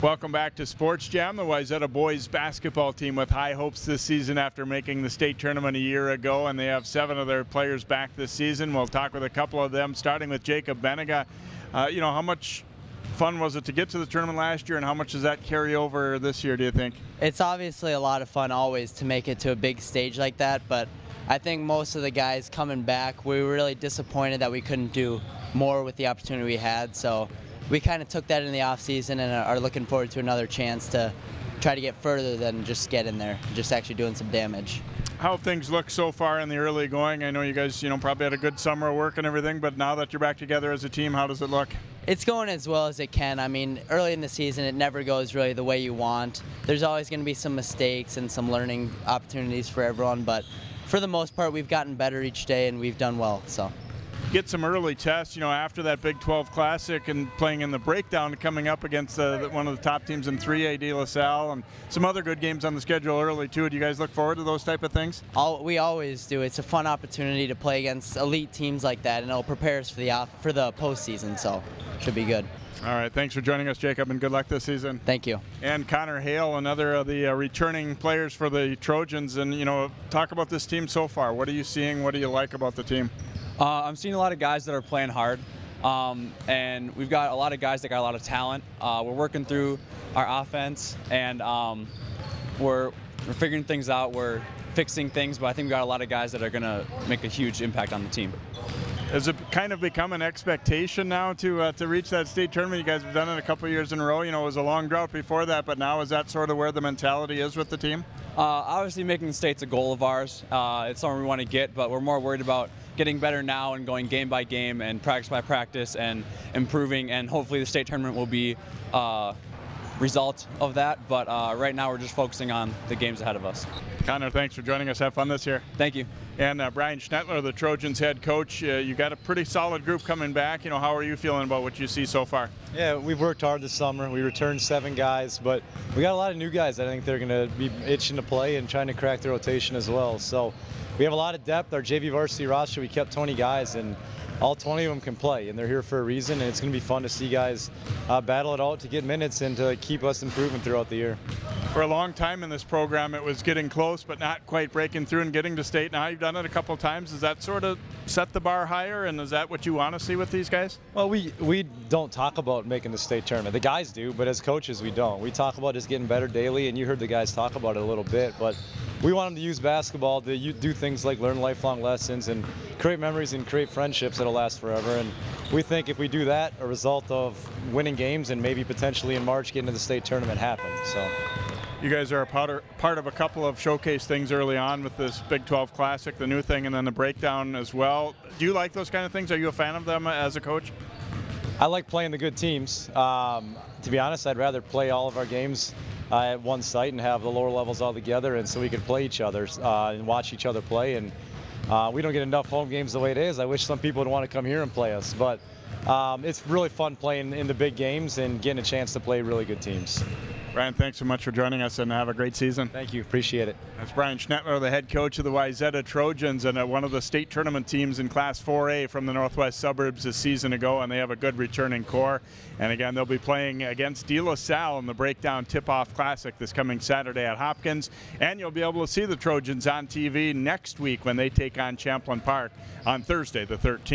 Welcome back to Sports Jam. The Wayzata boys basketball team with high hopes this season after making the state tournament a year ago, and they have 7 of their players back this season. We'll talk with a couple of them, starting with Jacob Beeninga. How much fun was it to get to the tournament last year, and how much does that carry over this year, do you think? It's obviously a lot of fun always to make it to a big stage like that, but I think most of the guys coming back, we were really disappointed that we couldn't do more with the opportunity we had. So we kind of took that in the off season and are looking forward to another chance to try to get further than just get in there, just actually doing some damage. How things look so far in the early going? I know you guys, probably had a good summer of work and everything, but now that you're back together as a team, how does it look? It's going as well as it can. I mean, early in the season, it never goes really the way you want. There's always going to be some mistakes and some learning opportunities for everyone, but for the most part, we've gotten better each day and we've done well. So. Get some early tests, after that Big 12 Classic and playing in the breakdown, coming up against one of the top teams in 3A, De La Salle, and some other good games on the schedule early too. Do you guys look forward to those type of things? We always do. It's a fun opportunity to play against elite teams like that, and it'll prepare us for the postseason. So, should be good. All right, thanks for joining us, Jacob, and good luck this season. Thank you. And Connor Hale, another of the returning players for the Trojans, and talk about this team so far. What are you seeing? What do you like about the team? I'm seeing a lot of guys that are playing hard, and we've got a lot of guys that got a lot of talent. We're working through our offense, and we're figuring things out. We're fixing things, but I think we've got a lot of guys that are going to make a huge impact on the team. Has it kind of become an expectation now to reach that state tournament? You guys have done it a couple of years in a row. It was a long drought before that, but now is that sort of where the mentality is with the team? Obviously, making the state's a goal of ours. It's something we want to get, but we're more worried about getting better now and going game by game and practice by practice and improving, and hopefully the state tournament will be a result of that. But right now we're just focusing on the games ahead of us. Connor, thanks for joining us. Have fun this year. Thank you. And Bryan Schnettler, the Trojans head coach, you got a pretty solid group coming back. How are you feeling about what you see so far? Yeah, we've worked hard this summer. We returned 7 guys, but we got a lot of new guys that I think they're going to be itching to play and trying to crack the rotation as well. So we have a lot of depth. Our JV varsity roster, we kept 20 guys, and all 20 of them can play, and they're here for a reason, and it's going to be fun to see guys battle it out to get minutes and to keep us improving throughout the year. For a long time in this program, it was getting close but not quite breaking through and getting to state. Now you've done it a couple of times. Does that sort of set the bar higher, and is that what you want to see with these guys? Well, we don't talk about making the state tournament. The guys do, but as coaches we don't. We talk about just getting better daily, and you heard the guys talk about it a little bit, but we want them to use basketball to do things like learn lifelong lessons and create memories and create friendships that'll last forever. And we think if we do that, a result of winning games and maybe potentially in March getting to the state tournament happens. So. You guys are a part of a couple of showcase things early on with this Big 12 Classic, the new thing, and then the breakdown as well. Do you like those kind of things? Are you a fan of them as a coach? I like playing the good teams. To be honest, I'd rather play all of our games at one site and have the lower levels all together, and so we could play each other and watch each other play. And we don't get enough home games the way it is. I wish some people would want to come here and play us, but it's really fun playing in the big games and getting a chance to play really good teams. Bryan, thanks so much for joining us, and have a great season. Thank you. Appreciate it. That's Bryan Schnettler, the head coach of the Wayzata Trojans, and one of the state tournament teams in Class 4A from the Northwest Suburbs a season ago, and they have a good returning core. And again, they'll be playing against De La Salle in the Breakdown Tip-Off Classic this coming Saturday at Hopkins. And you'll be able to see the Trojans on TV next week when they take on Champlain Park on Thursday the 13th.